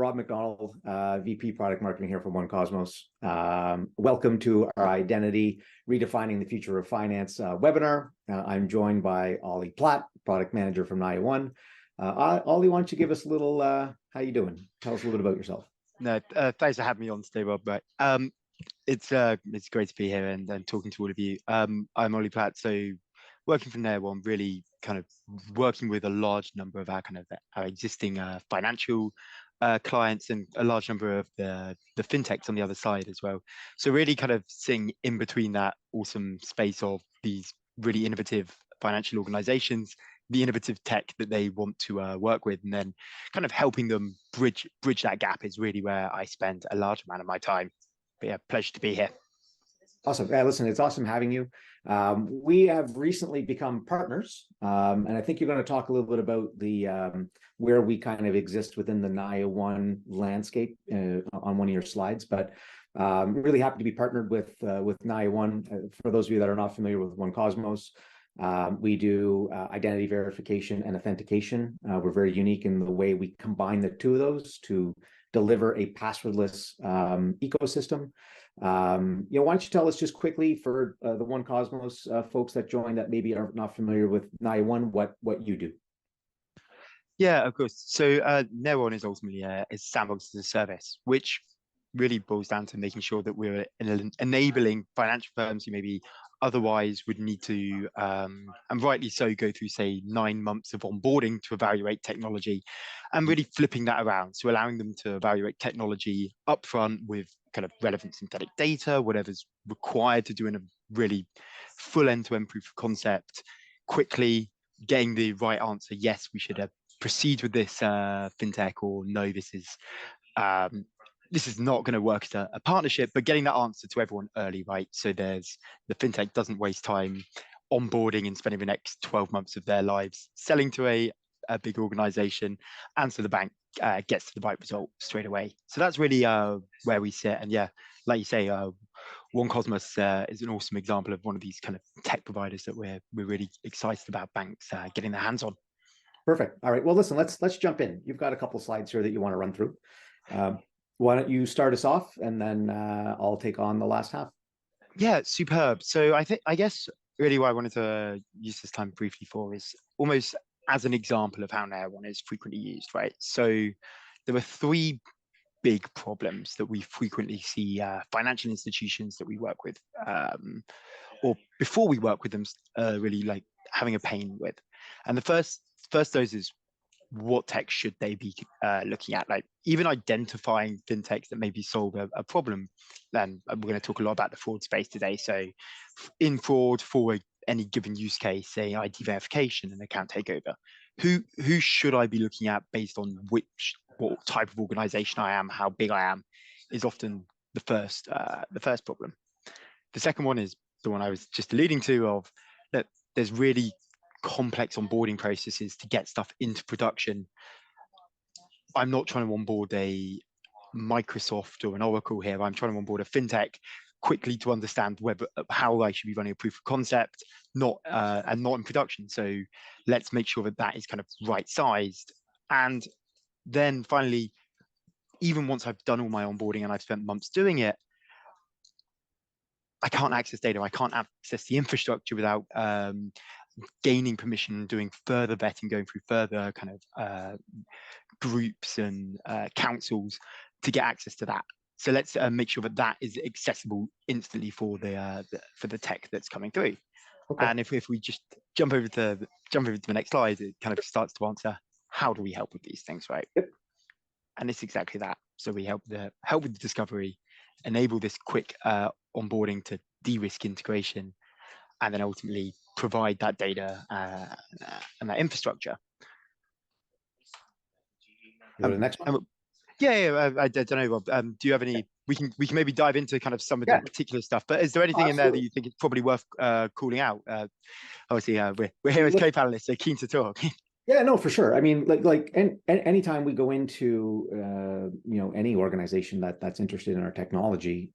Rob McDonald, VP Product Marketing here from OneCosmos. Welcome to our Identity Redefining the Future of Finance webinar. I'm joined by Ollie Platt, Product Manager from Naya One. Ollie, why don't you give us a little, how you doing? Tell us a little bit about yourself. No, thanks for having me on today, Rob. Right. It's great to be here and talking to all of you. I'm Ollie Platt, so working from Naya One, really kind of working with a large number of our existing financial clients and a large number of the fintechs on the other side as well. So really kind of sitting in between that awesome space of these really innovative financial organizations, the innovative tech that they want to work with, and then kind of helping them bridge that gap is really where I spend a large amount of my time. But yeah, pleasure to be here. Awesome. Yeah, listen, it's awesome having you. We have recently become partners, and I think you're going to talk a little bit about the where we kind of exist within the Naya One landscape on one of your slides. But really happy to be partnered with Naya One. For those of you that are not familiar with OneCosmos, we do identity verification and authentication. We're very unique in the way we combine the two of those to deliver a passwordless ecosystem. Why don't you tell us just quickly for the OneCosmos folks that joined that maybe are not familiar with Naya One, what you do? Yeah, of course. So Naya One is ultimately a sandbox as a service, which really boils down to making sure that we're enabling financial firms who maybe otherwise would need to, and rightly so, go through, say, 9 months of onboarding to evaluate technology, and really flipping that around. So allowing them to evaluate technology upfront with kind of relevant synthetic data, whatever's required to do in a really full end-to-end proof of concept, quickly getting the right answer. Yes, we should proceed with this fintech, or no, this is not going to work as a partnership, but getting that answer to everyone early, right? So the fintech doesn't waste time onboarding and spending the next 12 months of their lives selling to a big organization, and so the bank gets to the right result straight away. So that's really where we sit. And yeah, like you say, OneCosmos is an awesome example of one of these kind of tech providers that we're really excited about banks getting their hands on. Perfect. All right. Well, listen, let's jump in. You've got a couple slides here that you want to run through. Why don't you start us off, and then I'll take on the last half. Yeah, superb. So I guess really what I wanted to use this time briefly for is almost as an example of how Naya One is frequently used, right? So there are 3 big problems that we frequently see financial institutions that we work with, or before we work with them, really like having a pain with. And the first of those is, what tech should they be looking at? Like even identifying fintechs that maybe solve a problem. Then we're going to talk a lot about the fraud space today. So in fraud, for any given use case, say ID verification and account takeover, who should I be looking at based on what type of organization I am, how big I am, is often the first problem. The second one is the one I was just alluding to, of that there's really complex onboarding processes to get stuff into production. I'm not trying to onboard a Microsoft or an Oracle here. I'm trying to onboard a fintech quickly to understand how I should be running a proof of concept, and not in production. So let's make sure that is kind of right sized. And then finally, even once I've done all my onboarding and I've spent months doing it, I can't access data. I can't access the infrastructure without gaining permission, doing further vetting, going through further kind of groups and councils to get access to that. So let's make sure that is accessible instantly for the tech that's coming through. Okay. And if we just jump over to the next slide, it kind of starts to answer, how do we help with these things, right? Yep. And it's exactly that. So we help with the discovery, enable this quick onboarding to de-risk integration, and then ultimately provide that data and that infrastructure. Go to the next one. I don't know, Rob. Do you have any? We can maybe dive into kind of some of the particular stuff. But is there anything in there that you think is probably worth calling out? Obviously, we're here as co-panelists, so keen to talk. Yeah, no, for sure. I mean, anytime we go into any organization that's interested in our technology,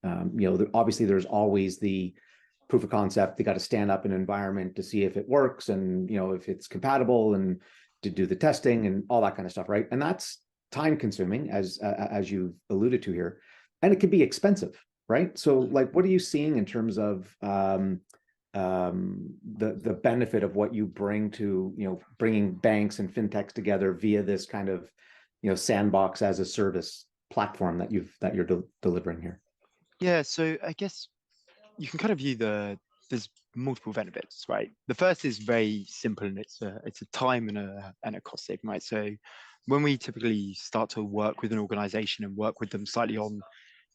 obviously there's always the proof of concept. They got to stand up an environment to see if it works, and if it's compatible, and to do the testing and all that kind of stuff, right? And that's time consuming, as you've alluded to here, and it can be expensive, right? So like, what are you seeing in terms of the benefit of what you bring to, bringing banks and fintechs together via this kind of, sandbox as a service platform that you're delivering here? Yeah, so I guess you can kind of view there's multiple benefits, right? The first is very simple, and it's a time and a cost saving, right? So when we typically start to work with an organization and work with them slightly on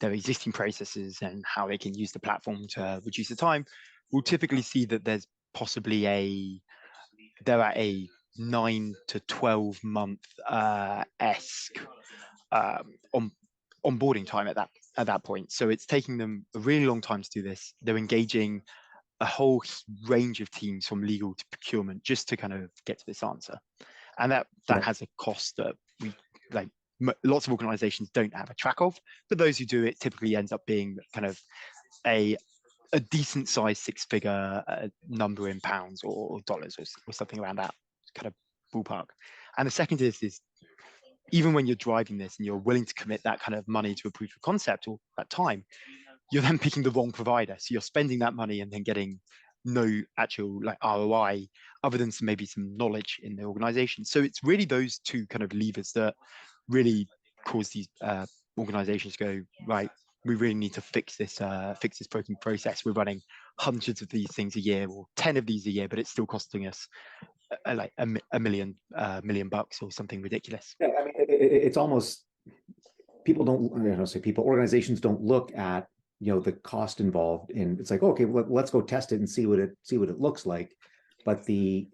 their existing processes and how they can use the platform to reduce the time, we'll typically see that there's possibly they're at a 9 to 12 month esque on onboarding time at that point. So it's taking them a really long time to do this. They're engaging a whole range of teams from legal to procurement just to kind of get to this answer, and that has a cost that we like. Lots of organizations don't have a track of, but those who do, it typically ends up being kind of a decent sized six-figure number in pounds or dollars or something around that kind of ballpark. And the second is even when you're driving this and you're willing to commit that kind of money to a proof of concept or that time, you're then picking the wrong provider. So you're spending that money and then getting no actual like ROI other than maybe some knowledge in the organization. So it's really those two kind of levers that really cause these organizations to go, right, we really need to fix this broken process. We're running hundreds of these things a year or 10 of these a year, but it's still costing us like a million bucks or something ridiculous. Yeah, I mean, it's almost, people don't, organizations don't look at, the cost involved in, it's like, okay, well, let's go test it and see what it looks like. But the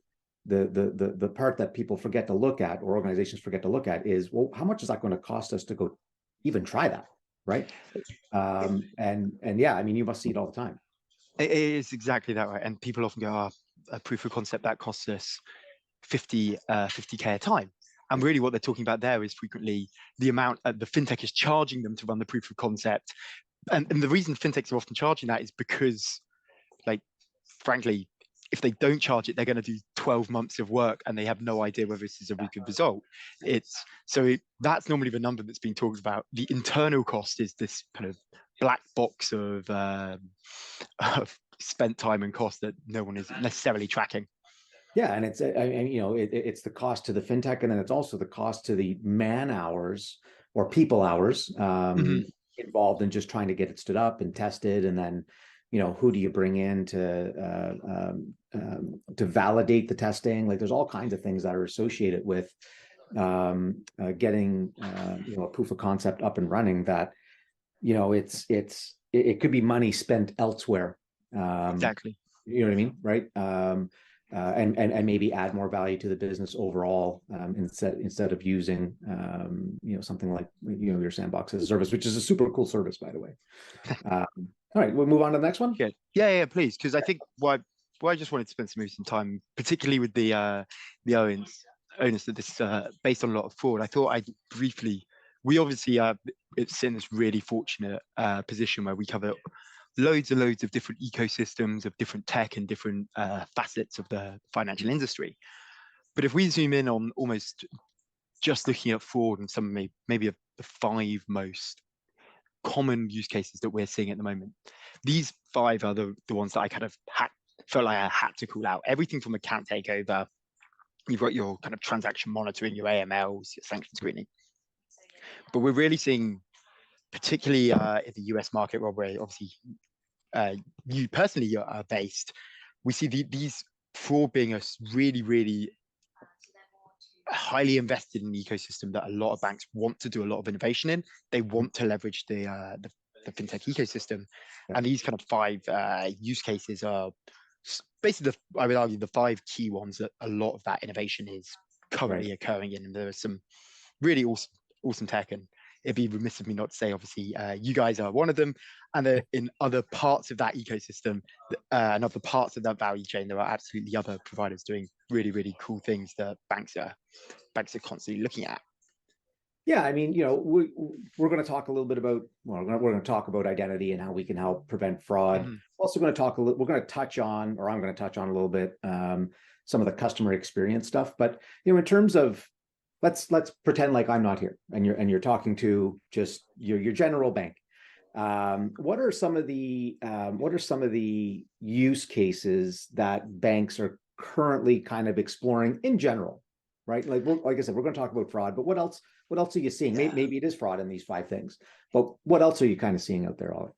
part that people forget to look at, or organizations forget to look at, is, well, how much is that going to cost us to go even try that, right? And yeah, I mean, you must see it all the time. It is exactly that, right? And people often go, a proof of concept that costs us 50K a time. And really what they're talking about there is frequently the amount the fintech is charging them to run the proof of concept. And the reason fintechs are often charging that is because, like, frankly, if they don't charge it, they're going to do 12 months of work and they have no idea whether this is a really good result. That's normally the number that's being talked about. The internal cost is this kind of black box of spent time and cost that no one is necessarily tracking. Yeah, and it's it's the cost to the fintech, and then it's also the cost to the man hours or people hours involved in just trying to get it stood up and tested, and then who do you bring in to validate the testing? Like, there's all kinds of things that are associated with getting a proof of concept up and running. That it could be money spent elsewhere. Exactly. You know what I mean, right? And maybe add more value to the business overall, instead of using something like your sandbox as a service, which is a super cool service, by the way. All right, we'll move on to the next one. Yeah, please, because I think why I just wanted to spend some time, particularly with the onus that this is based on a lot of fraud. I thought I'd briefly. We obviously it's in this really fortunate position where we cover loads and loads of different ecosystems of different tech and different facets of the financial industry. But if we zoom in on almost just looking at fraud and some maybe of the 5 most common use cases that we're seeing at the moment, these 5 are the ones that I kind of felt like I had to call out. Everything from account takeover, you've got your kind of transaction monitoring, your AMLs, your sanction screening. But we're really seeing, particularly in the US market, where we're obviously you personally are based, we see these fraud being a really, really highly invested in the ecosystem that a lot of banks want to do a lot of innovation in. They want to leverage the fintech ecosystem, and these kind of 5 use cases are basically I would argue the 5 key ones that a lot of that innovation is currently occurring in. And there are some really awesome tech, and it'd be remiss of me not to say, obviously, you guys are one of them, and in other parts of that ecosystem and other parts of that value chain, there are absolutely other providers doing really, really cool things that banks are constantly looking at. Yeah, I mean, we're going to talk a little bit about, we're going to talk about identity and how we can help prevent fraud. Mm-hmm. Also going to talk we're going to touch on, or I'm going to touch on a little bit, some of the customer experience stuff. But, in terms of let's pretend like I'm not here and you're talking to just your general bank. What are some of the use cases that banks are currently kind of exploring in general, right? Like I said, we're going to talk about fraud, but what else are you seeing? Yeah. Maybe it is fraud in these five things, but what else are you kind of seeing out there, Ollie?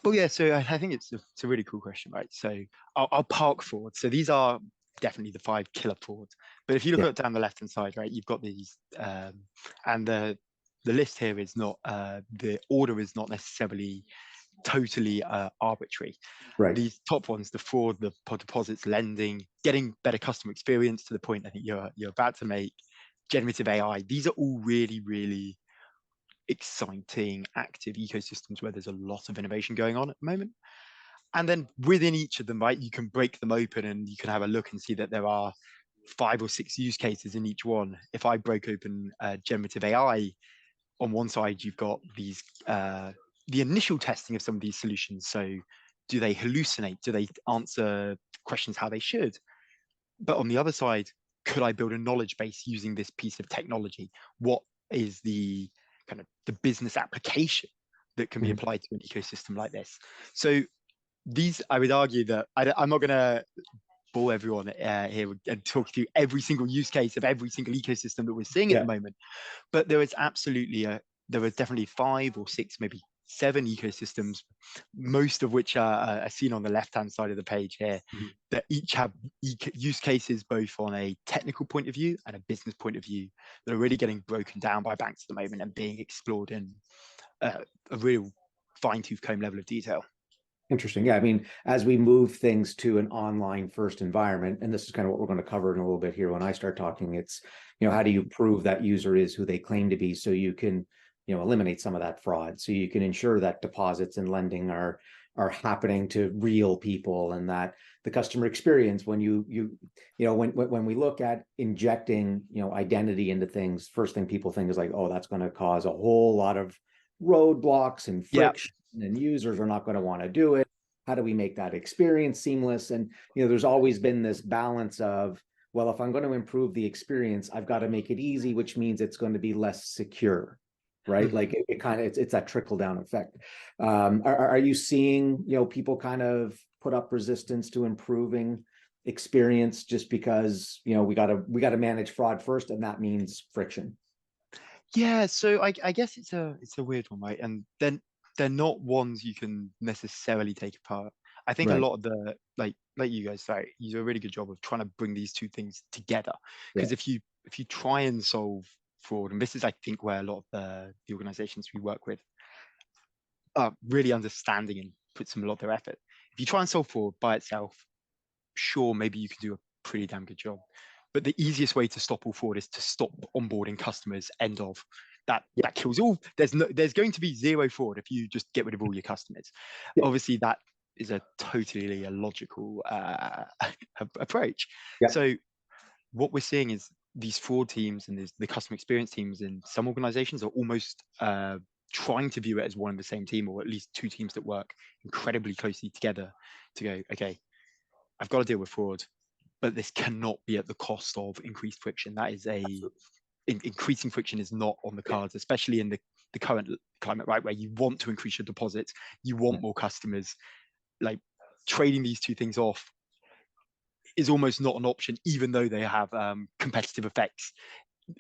Well, yeah. So I think it's a really cool question, right? So I'll park fraud. So these are definitely the five killer frauds. But if you look Yeah, at down the left hand side, right, you've got these, and the list here is not the order is not necessarily totally arbitrary. right. These top ones, the fraud, the deposits, lending, getting better customer experience to the point I think you're about to make, generative AI. These are all really, really exciting, active ecosystems where there's a lot of innovation going on at the moment. And then within each of them, right, you can break them open and you can have a look and see that there are 5 or 6 use cases in each one. If I broke open generative AI, on one side, you've got these the initial testing of some of these solutions. So do they hallucinate? Do they answer questions how they should? But on the other side, could I build a knowledge base using this piece of technology? What is the kind of the business application that can be Mhm. applied to an ecosystem like this? So these, I would argue that I'm not going to bore everyone here and talk through every single use case of every single ecosystem that we're seeing at the Yeah, moment, but there is absolutely there are definitely 5 or 6, maybe 7 ecosystems, most of which are seen on the left-hand side of the page here, Mhm. that each have use cases both on a technical point of view and a business point of view that are really getting broken down by banks at the moment and being explored in a real fine-tooth comb level of detail. Interesting. Yeah, I mean, as we move things to an online first environment, and this is kind of what we're going to cover in a little bit here when I start talking, it's, how do you prove that user is who they claim to be so you can, eliminate some of that fraud, so you can ensure that deposits and lending are happening to real people, and that the customer experience when when we look at injecting, identity into things, first thing people think is like, oh, that's going to cause a whole lot of roadblocks and Yeah, friction and users are not going to want to do it. How do we make that experience seamless? And there's always been this balance of, well, if I'm going to improve the experience, I've got to make it easy, which means it's going to be less secure, right? mhm. Like it kind of it's that trickle down effect. Are you seeing people kind of put up resistance to improving experience just because we got to manage fraud first, and that means friction, Yeah, so I guess it's a weird one, right? And then they're not ones you can necessarily take apart. I think a right? lot of the like you guys say, you do a really good job of trying to bring these two things together. Yeah. Because if you try and solve fraud, and this is I think where a lot of the organizations we work with are really understanding and put some a lot of their effort. If you try and solve fraud by itself, sure, maybe you can do a pretty damn good job. But the easiest way to stop all fraud is to stop onboarding customers. End of. That kills all. There's going to be zero fraud if you just get rid of all your customers. Yeah. Obviously, that is a totally illogical approach. Yeah. So what we're seeing is these fraud teams and the customer experience teams in some organizations are almost trying to view it as one and the same team, or at least two teams that work incredibly closely together to go, okay, I've got to deal with fraud, but this cannot be at the cost of increased friction. That is increasing friction is not on the Yeah. cards, especially in the current climate, right, where you want to increase your deposits, you want more customers. Like trading these two things off is almost not an option, even though they have competitive effects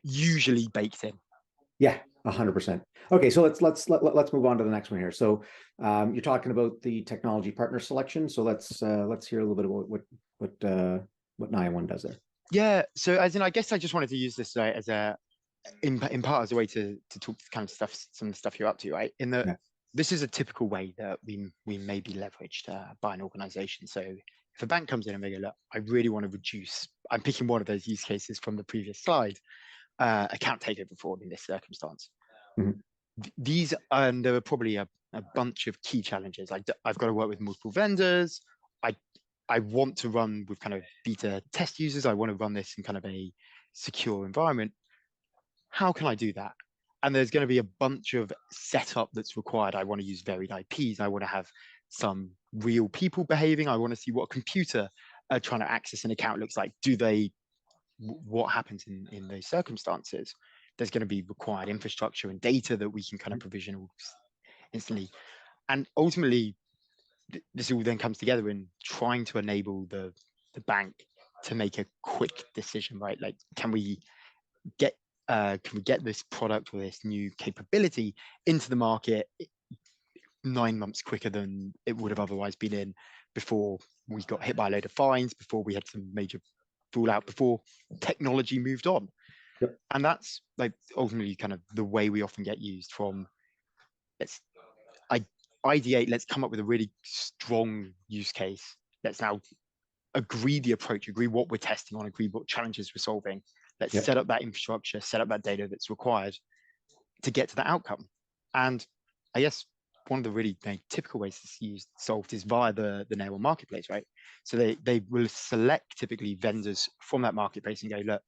usually baked in. Yeah, 100%. Okay, so let's move on to the next one here. So you're talking about the technology partner selection. So let's hear a little bit about what Nia One does there. Yeah. So as in, I guess I just wanted to use this as a in part as a way to talk kind of stuff, some of the stuff you're up to, right? In that Yeah. this is a typical way that we may be leveraged by an organization. So if a bank comes in and they go, look, I really want to reduce, I'm picking one of those use cases from the previous slide, account takeover fraud in this circumstance. Mhm. These, and there are probably a bunch of key challenges. I've got to work with multiple vendors. I I want to run with kind of beta test users. I want to run this in kind of a secure environment. How can I do that? And there's going to be a bunch of setup that's required. I want to use varied IPs. I want to have some real people behaving. I want to see what a computer trying to access an account looks like. Do they what happens in those circumstances. There's going to be required infrastructure and data that we can kind of provision instantly. And ultimately, this all then comes together in trying to enable the bank to make a quick decision, right? Like, can we get this product or this new capability into the market 9 months quicker than it would have otherwise been in, before we got hit by a load of fines, before we had some major fallout, before technology moved on. Yep. And that's like ultimately kind of the way we often get used from, let's ideate, let's come up with a really strong use case. Let's now agree the approach, agree what we're testing on, agree what challenges we're solving. Let's Yep. set up that infrastructure, set up that data that's required to get to that outcome. And I guess one of the really typical ways this is solved is via the Nail One marketplace, right? So they will select typically vendors from that marketplace and go, look,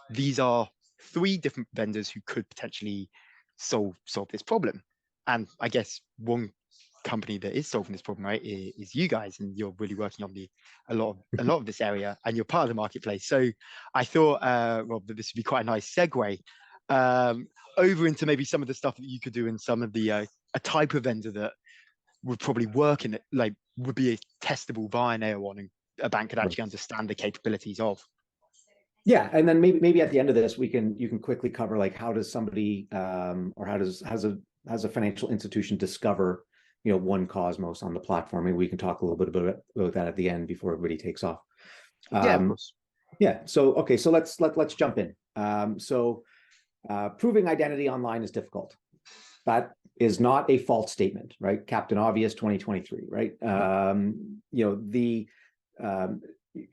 these are 3 different vendors who could potentially solve this problem. And I guess one company that is solving this problem, right, is you guys, and you're really working on a lot of this area, and you're part of the marketplace. So I thought, Rob, that this would be quite a nice segue over into maybe some of the stuff that you could do in some of the a type of vendor that would probably work in it, like would be testable via Nail One, and a bank could actually understand the capabilities of. Yeah, and then maybe at the end of this, you can quickly cover like how does somebody or has a financial institution discover One Cosmos on the platform, and we can talk a little bit about that at the end before everybody takes off. Yeah, of course. Yeah. So okay, so let's jump in. Proving identity online is difficult. That is not a false statement, right? Captain Obvious 2023, right?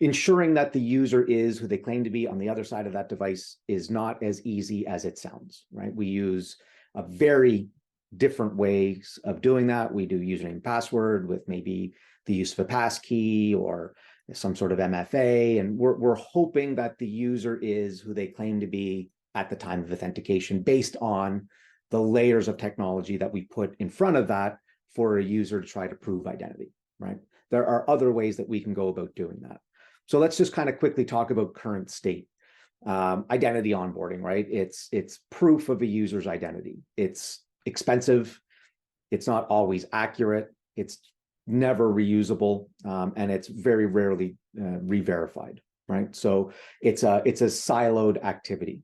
Ensuring that the user is who they claim to be on the other side of that device is not as easy as it sounds, right? We use a very different ways of doing that. We do username and password with maybe the use of a pass key or some sort of MFA, and we're hoping that the user is who they claim to be at the time of authentication based on the layers of technology that we put in front of that for a user to try to prove identity, right? There are other ways that we can go about doing that. So let's just kind of quickly talk about current state. Identity onboarding, right? It's proof of a user's identity. It's expensive. It's not always accurate. It's never reusable, and it's very rarely re-verified, right? So it's a siloed activity.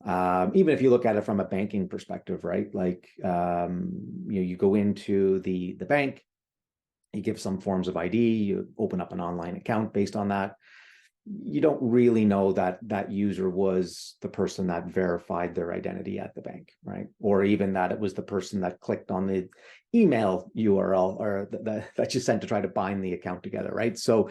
Even if you look at it from a banking perspective, right? Like you go into the bank, you give some forms of ID, you open up an online account based on that. You don't really know that that user was the person that verified their identity at the bank, right? Or even that it was the person that clicked on the email URL or that you sent to try to bind the account together, right? So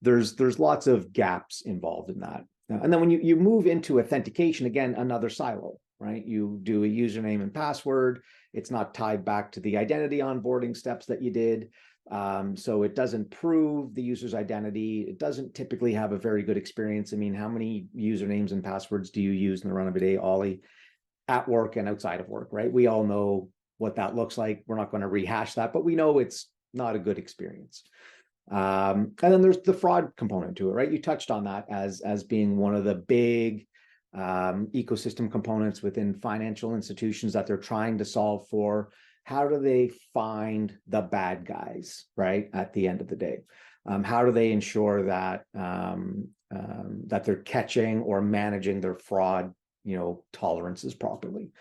there's lots of gaps involved in that. And then when you move into authentication, again, another silo, right? You do a username and password. It's not tied back to the identity onboarding steps that you did. So it doesn't prove the user's identity. It doesn't typically have a very good experience. I mean, how many usernames and passwords do you use in the run of a day, Ollie, at work and outside of work, right? We all know what that looks like. We're not going to rehash that, but we know it's not a good experience. And then there's the fraud component to it, right? You touched on that as being one of the big ecosystem components within financial institutions that they're trying to solve for. How do they find the bad guys, right? At the end of the day, how do they ensure that that they're catching or managing their fraud, tolerances properly?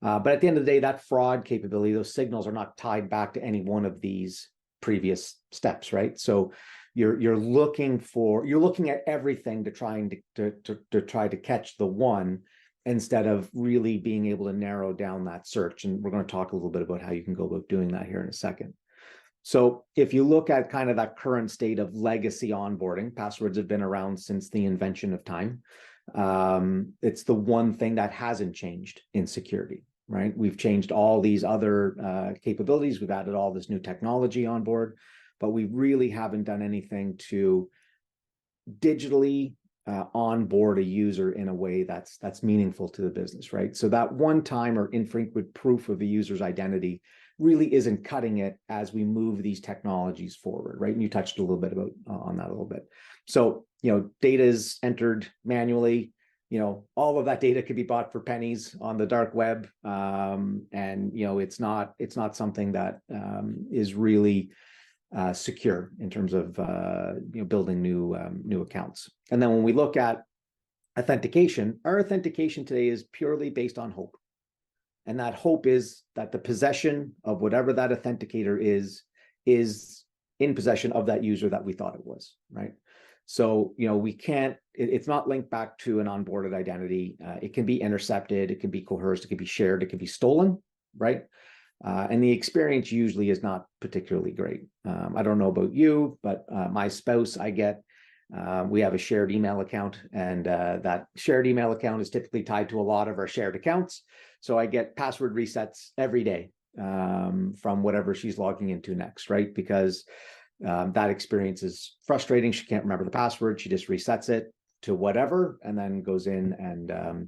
But at the end of the day, that fraud capability, those signals are not tied back to any one of these previous steps, right? So you're looking at everything to try to catch the one, instead of really being able to narrow down that search. And we're going to talk a little bit about how you can go about doing that here in a second. So if you look at kind of that current state of legacy onboarding, passwords have been around since the invention of time. It's the one thing that hasn't changed in security, right? We've changed all these other capabilities. We've added all this new technology on board, but we really haven't done anything to digitally onboard a user in a way that's meaningful to the business, right? So that one time or infrequent proof of a user's identity really isn't cutting it as we move these technologies forward, right? And you touched a little bit about on that a little bit. So, data is entered manually. All of that data could be bought for pennies on the dark web, and it's not something that is really secure in terms of building new accounts. And then when we look at authentication, our authentication today is purely based on hope. And that hope is that the possession of whatever that authenticator is in possession of that user that we thought it was, right? So, we can't, it's not linked back to an onboarded identity. It can be intercepted, it can be coerced, it can be shared, it can be stolen, right? And the experience usually is not particularly great. I don't know about you, but my spouse, we have a shared email account, and that shared email account is typically tied to a lot of our shared accounts. So I get password resets every day from whatever she's logging into next, right? Because that experience is frustrating. She can't remember the password. She just resets it to whatever, and then goes in and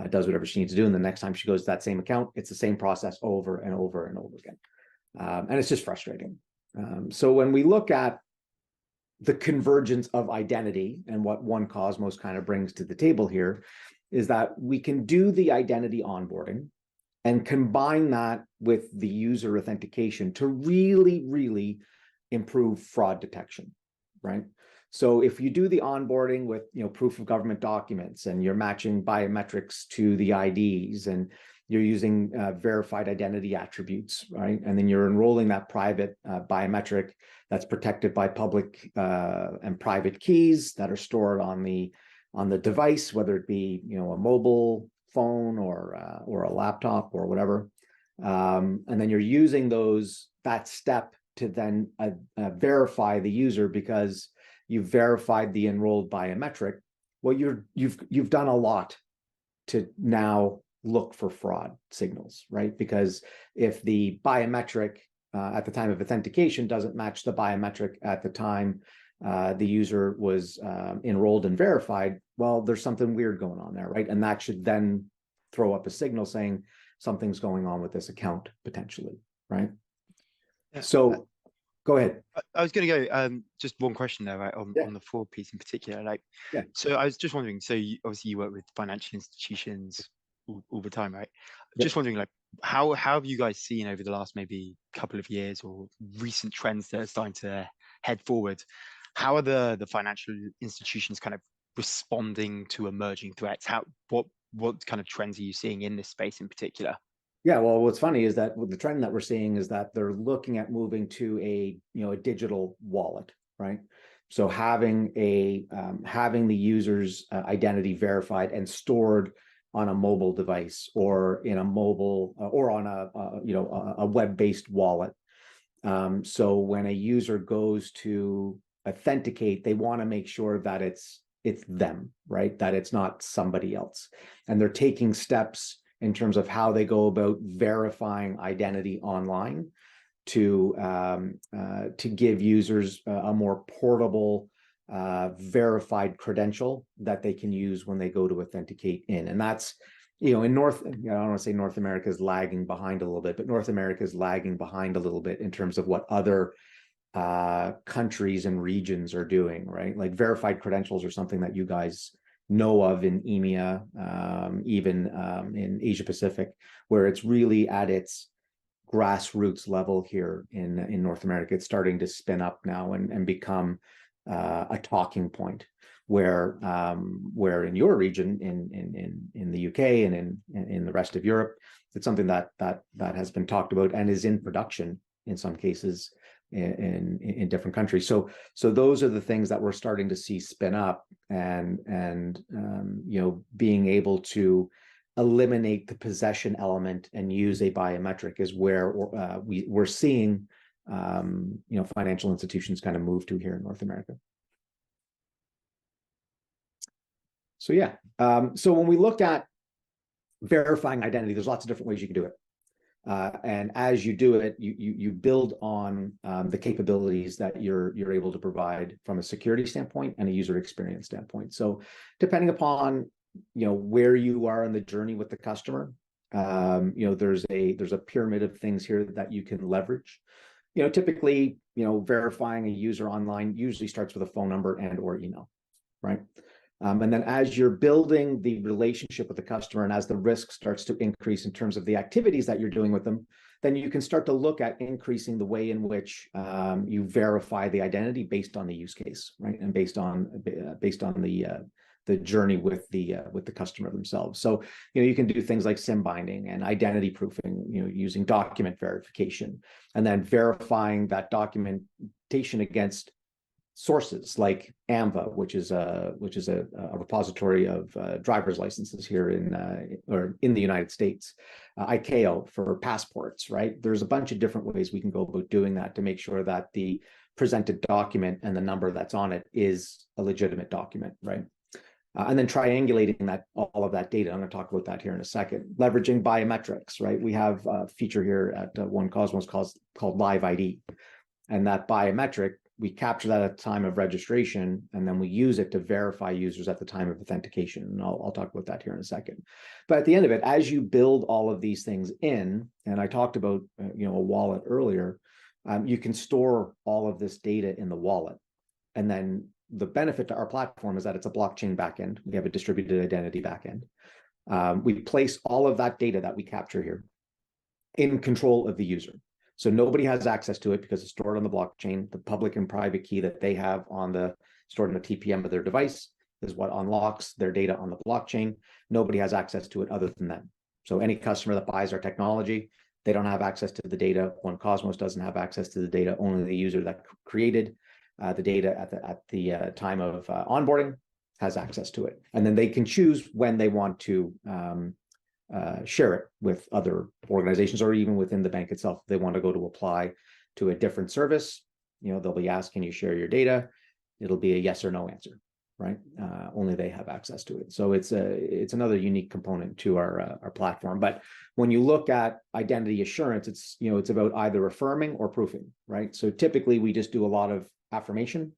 does whatever she needs to do. And the next time she goes to that same account, it's the same process over and over and over again. And it's just frustrating. So when we look at the convergence of identity and what OneCosmos kind of brings to the table here is that we can do the identity onboarding and combine that with the user authentication to really, really improve fraud detection, right? So if you do the onboarding with proof of government documents, and you're matching biometrics to the IDs, and you're using verified identity attributes, right? And then you're enrolling that private biometric that's protected by public and private keys that are stored on the device, whether it be a mobile phone or a laptop or whatever. And then you're using that step to then verify the user because you've verified the enrolled biometric. Well, you've done a lot to now look for fraud signals, right? Because if the biometric at the time of authentication doesn't match the biometric at the time the user was enrolled and verified, well, there's something weird going on there, right? And that should then throw up a signal saying something's going on with this account potentially, right? Yeah. So go ahead. I was going to go just one question there, right, on the fraud piece in particular. So I was just wondering, so obviously you work with financial institutions all the time, right? Just wondering, how have you guys seen over the last maybe couple of years or recent trends that are starting to head forward? How are the financial institutions kind of responding to emerging threats? What kind of trends are you seeing in this space in particular? Yeah, well, what's funny is that the trend that we're seeing is that they're looking at moving to a digital wallet, right? So having the user's identity verified and stored on a mobile device or in a mobile or on a web-based wallet. So when a user goes to authenticate, they want to make sure that it's them, right? That it's not somebody else, and they're taking steps in terms of how they go about verifying identity online to give users a more portable, verified credential that they can use when they go to authenticate in. And that's, I don't want to say North America is lagging behind a little bit, but North America is lagging behind a little bit in terms of what other countries and regions are doing, right? Like verified credentials are something that you guys know of in EMEA, even in Asia Pacific, where it's really at its grassroots level here in North America. It's starting to spin up now and become a talking point. Where in your region, in the UK and in the rest of Europe, it's something that has been talked about and is in production in some cases in different countries. So those are the things that we're starting to see spin up, and being able to eliminate the possession element and use a biometric is where we're seeing financial institutions kind of move to here in North America. So yeah, so when we look at verifying identity, there's lots of different ways you can do it. And as you do it, you build on the capabilities that you're able to provide from a security standpoint and a user experience standpoint. So depending upon where you are in the journey with the customer, There's a pyramid of things here that you can leverage. Typically, verifying a user online usually starts with a phone number and or email, right? And then as you're building the relationship with the customer and as the risk starts to increase in terms of the activities that you're doing with them, then you can start to look at increasing the way in which you verify the identity based on the use case, right? And based on the journey with the customer themselves. So, you can do things like SIM binding and identity proofing, using document verification, and then verifying that documentation against sources like AAMVA, which is a repository of driver's licenses here in the United States, ICAO for passports, right? There's a bunch of different ways we can go about doing that to make sure that the presented document and the number that's on it is a legitimate document, right? And then triangulating all of that data. I'm going to talk about that here in a second. Leveraging biometrics, right? We have a feature here at OneCosmos called Live ID, and that biometric, we capture that at the time of registration, and then we use it to verify users at the time of authentication. And I'll talk about that here in a second. But at the end of it, as you build all of these things in, and I talked about a wallet earlier, you can store all of this data in the wallet. And then the benefit to our platform is that it's a blockchain backend. We have a distributed identity backend. We place all of that data that we capture here in control of the user. So nobody has access to it because it's stored on the blockchain. The public and private key that they have stored in the TPM of their device is what unlocks their data on the blockchain. Nobody has access to it other than them. So any customer that buys our technology, they don't have access to the data. OneCosmos doesn't have access to the data. Only the user that created the data at the time of onboarding has access to it. And then they can choose when they want to share it with other organizations or even within the bank itself. If they want to go to apply to a different service, they'll be asked, can you share your data? It'll be a yes or no answer, right? Only they have access to it. So it's another unique component to our platform. But when you look at identity assurance, it's about either affirming or proofing, right? So typically we just do a lot of affirmation.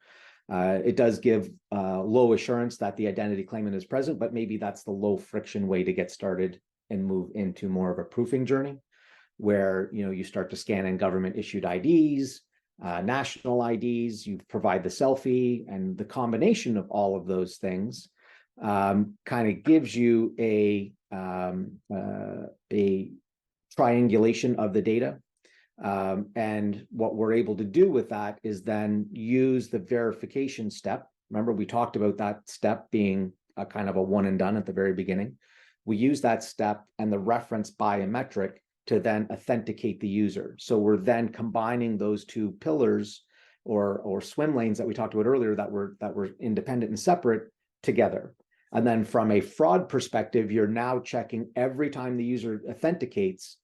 It does give low assurance that the identity claimant is present, but maybe that's the low friction way to get started and move into more of a proofing journey where you start to scan in government issued IDs, national IDs, you provide the selfie, and the combination of all of those things kind of gives you a triangulation of the data. And what we're able to do with that is then use the verification step. Remember, we talked about that step being a kind of a one and done at the very beginning. We use that step and the reference biometric to then authenticate the user. So we're then combining those two pillars or swim lanes that we talked about earlier that were independent and separate together. And then from a fraud perspective, you're now checking every time the user authenticates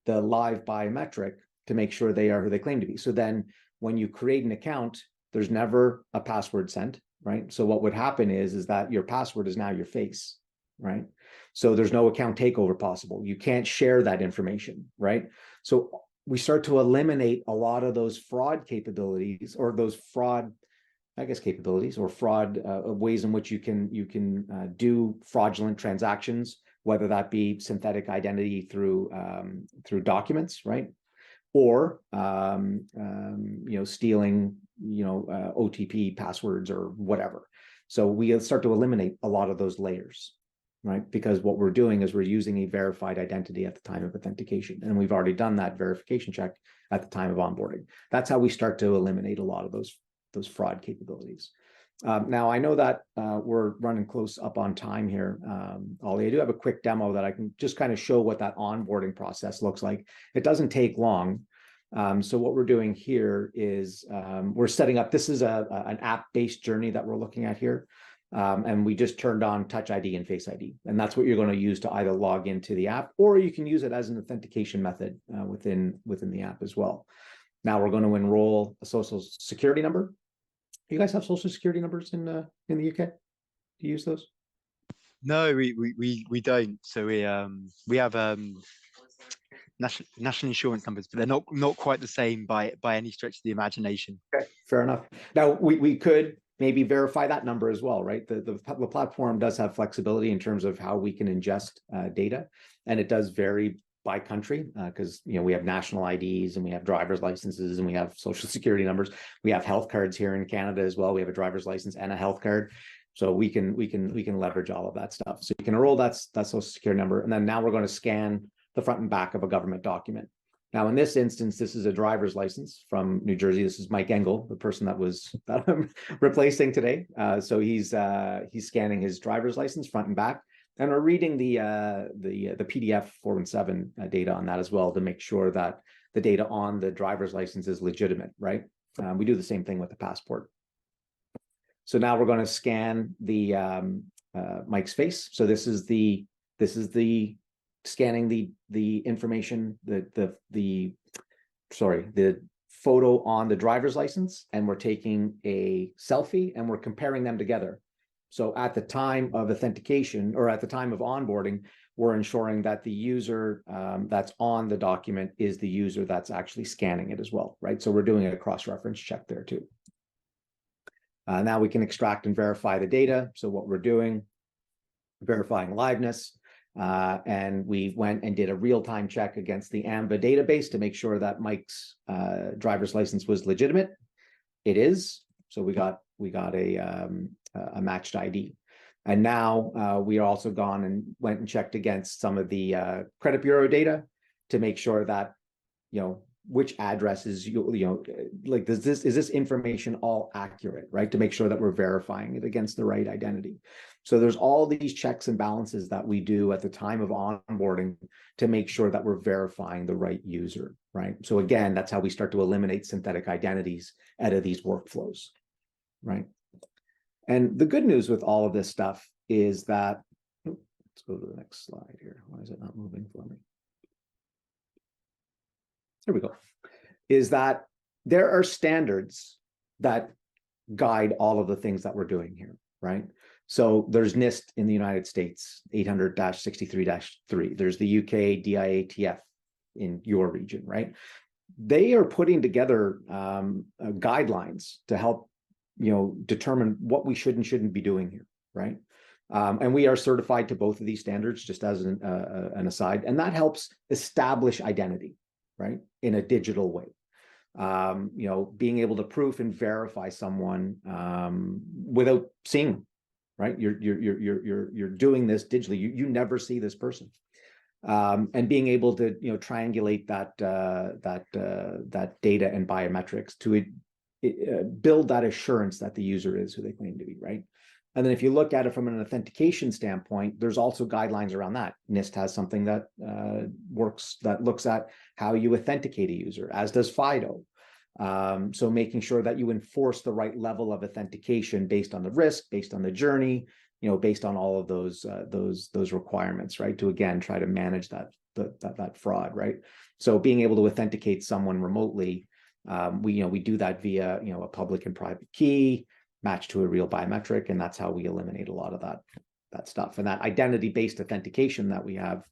the live biometric to make sure they are who they claim to be. So then when you create an account, there's never a password sent, right? So what would happen is that your password is now your face, right? So there's no account takeover possible. You can't share that information, right? So we start to eliminate a lot of those fraud capabilities or those fraud, capabilities or fraud ways in which you can do fraudulent transactions, whether that be synthetic identity through documents, right? Or stealing OTP passwords or whatever. So we start to eliminate a lot of those layers, right? Because what we're doing is we're using a verified identity at the time of authentication, and we've already done that verification check at the time of onboarding. That's how we start to eliminate a lot of those fraud capabilities. Now, I know that we're running close up on time here, Ollie. I do have a quick demo that I can just kind of show what that onboarding process looks like. It doesn't take long. So what we're doing here is we're setting up, this is an app-based journey that we're looking at here. And we just turned on Touch ID and Face ID. And that's what you're going to use to either log into the app, or you can use it as an authentication method within the app as well. Now we're going to enroll a social security number. You guys have social security numbers in the UK? Do you use those? No, we don't. So we have national insurance numbers, but they're not quite the same by any stretch of the imagination. Okay, fair enough. Now we could maybe verify that number as well, right? The platform does have flexibility in terms of how we can ingest data, and it does vary by country because we have national IDs and we have driver's licenses and we have social security numbers. We have health cards here in Canada as well. We have a driver's license and a health card. So we can leverage all of that stuff. So you can enroll that social security number, and then now we're going to scan the front and back of a government document. Now, in this instance, this is a driver's license from New Jersey. This is Mike Engel, the person that I'm replacing today. So he's scanning his driver's license front and back, and we're reading the PDF 417 data on that as well to make sure that the data on the driver's license is legitimate, right? We do the same thing with the passport. So now we're going to scan the Mike's face. So this is the scanning the information, the photo on the driver's license, and we're taking a selfie and we're comparing them together. So at the time of authentication or at the time of onboarding, we're ensuring that the user that's on the document is the user that's actually scanning it as well, right? So we're doing a cross-reference check there too. Now we can extract and verify the data. So what we're doing, verifying liveness, and we went and did a real-time check against the AAMVA database to make sure that Mike's driver's license was legitimate. It is. So we got a matched ID. And now we also gone and went and checked against some of the credit bureau data to make sure that, which addresses, like, is this information all accurate, right? To make sure that we're verifying it against the right identity. So there's all these checks and balances that we do at the time of onboarding to make sure that we're verifying the right user, right? So again, that's how we start to eliminate synthetic identities out of these workflows, right? And the good news with all of this stuff is that, let's go to the next slide here. Why is it not moving for me? There we go. Is that there are standards that guide all of the things that we're doing here, right? So there's NIST in the United States, 800-63-3. There's the UK DIATF in your region, right? They are putting together guidelines to help, determine what we should and shouldn't be doing here, right? And we are certified to both of these standards, just as an aside, and that helps establish identity, right, in a digital way. Being able to proof and verify someone without seeing them, right? You're doing this digitally. You never see this person, and being able to triangulate that data and biometrics to build that assurance that the user is who they claim to be, right? And then if you look at it from an authentication standpoint, there's also guidelines around that. NIST has something that looks at how you authenticate a user, as does FIDO. So making sure that you enforce the right level of authentication based on the risk, based on the journey, based on all of those requirements, right? To again try to manage that fraud, right? So being able to authenticate someone remotely, we do that via a public and private key matched to a real biometric, and that's how we eliminate a lot of that stuff. And that identity-based authentication that we have,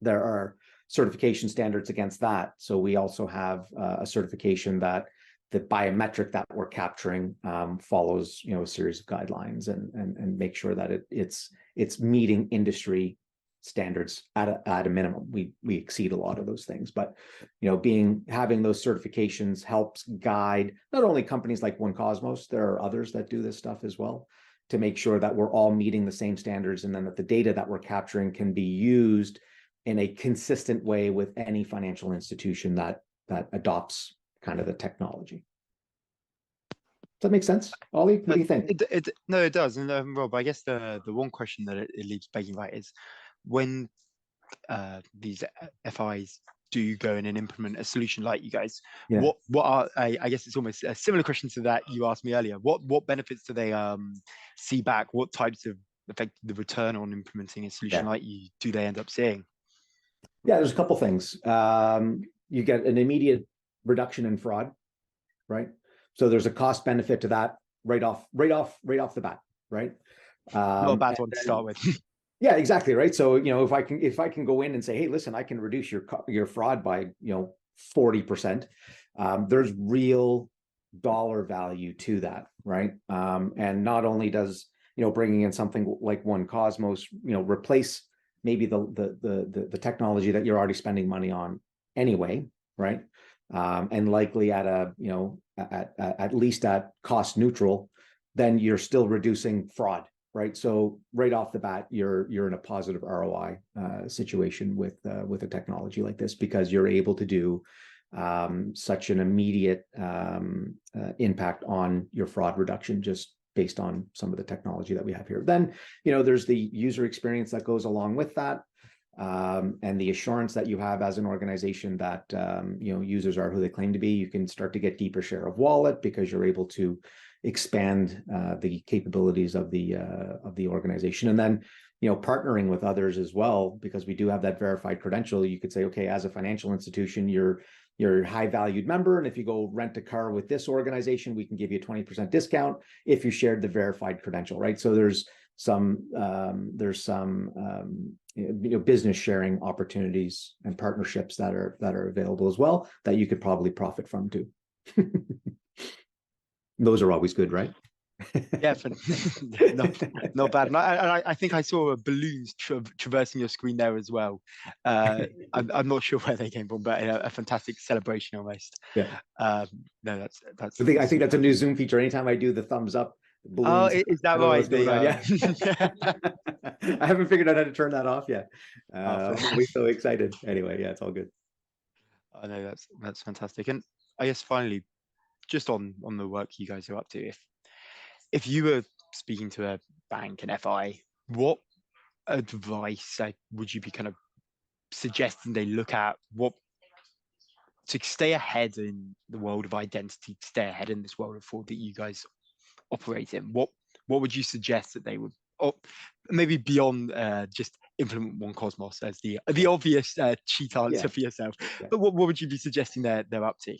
there are certification standards against that. So we also have a certification that the biometric that we're capturing follows a series of guidelines and make sure that it's meeting industry standards at a minimum. We exceed a lot of those things, but having those certifications helps guide not only companies like OneCosmos, there are others that do this stuff as well, to make sure that we're all meeting the same standards, and then that the data that we're capturing can be used in a consistent way with any financial institution that adopts kind of the technology. Does that make sense, Ollie? What do you think? No, it does. And Rob, I guess the one question that it leaves begging, right, is when these FIs do go in and implement a solution like you guys, what are, I guess it's almost a similar question to that you asked me earlier. What benefits do they see back? What types of effect the return on implementing a solution like you do they end up seeing? Yeah, there's a couple things. You get an immediate reduction in fraud, right? So there's a cost benefit to that right off the bat, right? Not a bad one to start with. Yeah, exactly, right. So if I can go in and say, hey, listen, I can reduce your fraud by 40%. There's real dollar value to that, right? And not only does, bringing in something like OneCosmos, replace maybe the technology that you're already spending money on anyway, right? And likely at a, at least at cost neutral, then you're still reducing fraud, right? So right off the bat, you're in a positive ROI situation with a technology like this, because you're able to do such an immediate impact on your fraud reduction just based on some of the technology that we have here. Then, there's the user experience that goes along with that, and the assurance that you have as an organization that users are who they claim to be. You can start to get deeper share of wallet because you're able to expand the capabilities of the organization. And then, partnering with others as well, because we do have that verified credential. You could say, okay, as a financial institution, you're a high valued member, and if you go rent a car with this organization, we can give you a 20% discount if you shared the verified credential, right? So there's some business sharing opportunities and partnerships that are available as well that you could probably profit from too. Those are always good, right? Yeah, not bad. And I think I saw balloons traversing your screen there as well. I'm not sure where they came from, but a fantastic celebration almost. Yeah. No, that's. I think that's a new Zoom feature. Anytime I do the thumbs up, balloons. Oh, is that right? Yeah. I haven't figured out how to turn that off yet. I'm always so excited. Anyway, yeah, it's all good. I know that's fantastic. And I guess finally, just on the work you guys are up to, if you were speaking to a bank, an FI, what advice would you be kind of suggesting they look at to stay ahead in the world of identity, to stay ahead in this world of fraud that you guys operate in? What would you suggest that they would, or maybe beyond just implement OneCosmos as the obvious cheat answer for yourself? Yeah. But what would you be suggesting they're up to?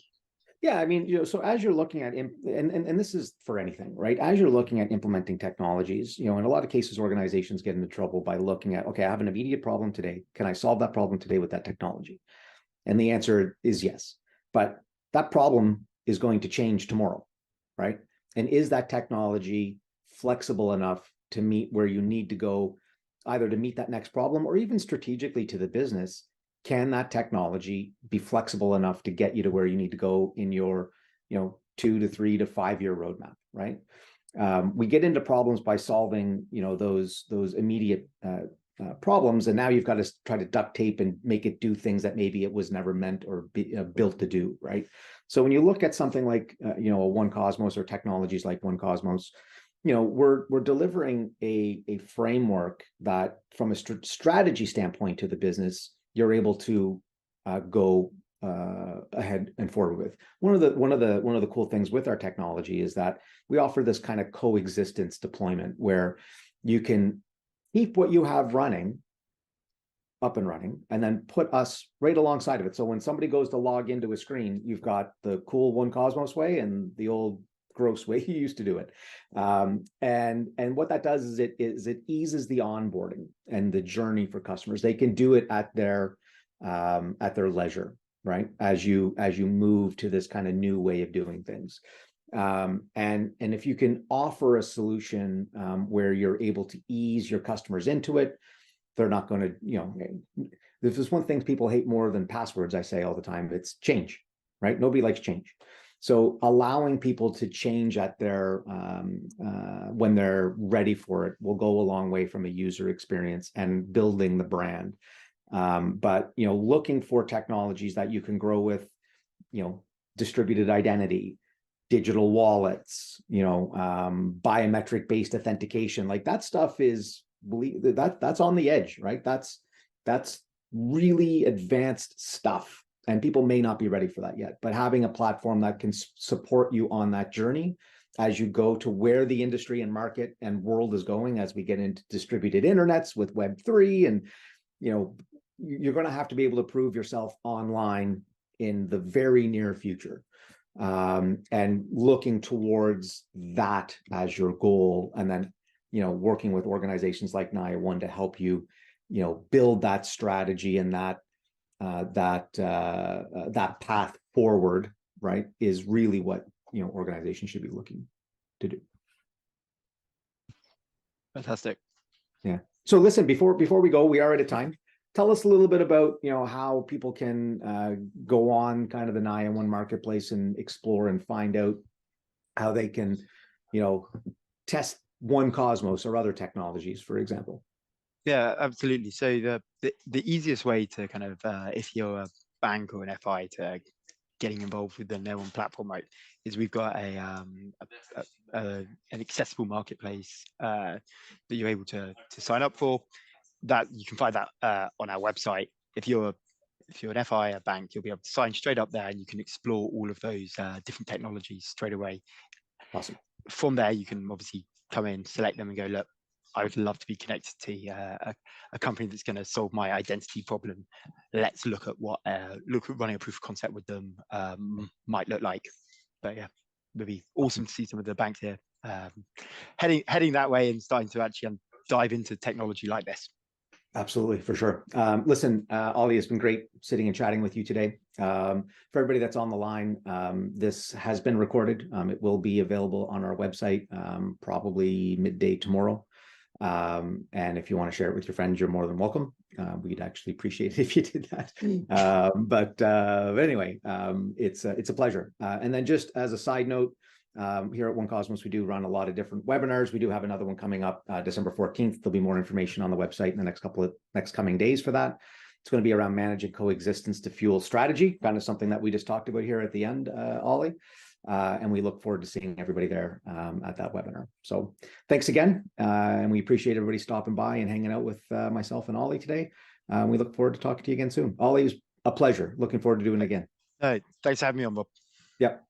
Yeah, I mean, so as you're looking at, and this is for anything, right? As you're looking at implementing technologies, in a lot of cases, organizations get into trouble by looking at, okay, I have an immediate problem today. Can I solve that problem today with that technology? And the answer is yes. But that problem is going to change tomorrow, right? And is that technology flexible enough to meet where you need to go, either to meet that next problem or even strategically to the business? Can that technology be flexible enough to get you to where you need to go in your, 2 to 3 to 5 year roadmap, right? We get into problems by solving, those immediate problems, and now you've got to try to duct tape and make it do things that maybe it was never meant or built to do, right? So when you look at something like, a OneCosmos or technologies like OneCosmos, we're delivering a framework that, from a strategy standpoint to the business, you're able to go ahead and forward with. One of the cool things with our technology is that we offer this kind of coexistence deployment where you can keep what you have running up and running and then put us right alongside of it. So when somebody goes to log into a screen, you've got the cool OneCosmos way and the old gross way you used to do it. And what that does is it eases the onboarding and the journey for customers. They can do it at their leisure, right? As you move to this kind of new way of doing things. And if you can offer a solution where you're able to ease your customers into it, they're not going to, this is one thing people hate more than passwords. I say all the time, it's change, right? Nobody likes change. So allowing people to change at their when they're ready for it will go a long way from a user experience and building the brand. But looking for technologies that you can grow with, distributed identity, digital wallets, biometric based authentication, like that stuff is that's on the edge, right? That's really advanced stuff. And people may not be ready for that yet, but having a platform that can support you on that journey as you go to where the industry and market and world is going, as we get into distributed internets with Web3, and you're going to have to be able to prove yourself online in the very near future, and looking towards that as your goal, and then working with organizations like NAIA One to help you build that strategy and that path forward, right, is really what organizations should be looking to do. Fantastic. Yeah. So listen, before we go, we are at a time. Tell us a little bit about how people can go on kind of the NAIA One marketplace and explore and find out how they can test One Cosmos or other technologies, for example. Yeah, absolutely. So the easiest way to kind of if you're a bank or an FI to getting involved with the NAIA One platform, right, is we've got an accessible marketplace that you're able to sign up for. That you can find that on our website. If you're an FI, a bank, you'll be able to sign straight up there, and you can explore all of those different technologies straight away. Awesome. From there, you can obviously come in, select them, and go, look, I would love to be connected to a company that's going to solve my identity problem. Let's look at what running a proof of concept with them might look like. But yeah, it would be awesome to see some of the banks here heading that way and starting to actually dive into technology like this. Absolutely, for sure. Listen, Ollie, it's been great sitting and chatting with you today. For everybody that's on the line, this has been recorded. It will be available on our website probably midday tomorrow. And if you want to share it with your friends, you're more than welcome. We'd actually appreciate it if you did that. But anyway, it's a pleasure. And then just as a side note, here at One Cosmos, we do run a lot of different webinars. We do have another one coming up December 14th. There'll be more information on the website in the next coming days for that. It's going to be around managing coexistence to fuel strategy, kind of something that we just talked about here at the end, Ollie. And we look forward to seeing everybody there at that webinar. So thanks again. And we appreciate everybody stopping by and hanging out with myself and Ollie today. We look forward to talking to you again soon. Ollie, it was a pleasure. Looking forward to doing it again. Thanks for having me on, Bob. Yep.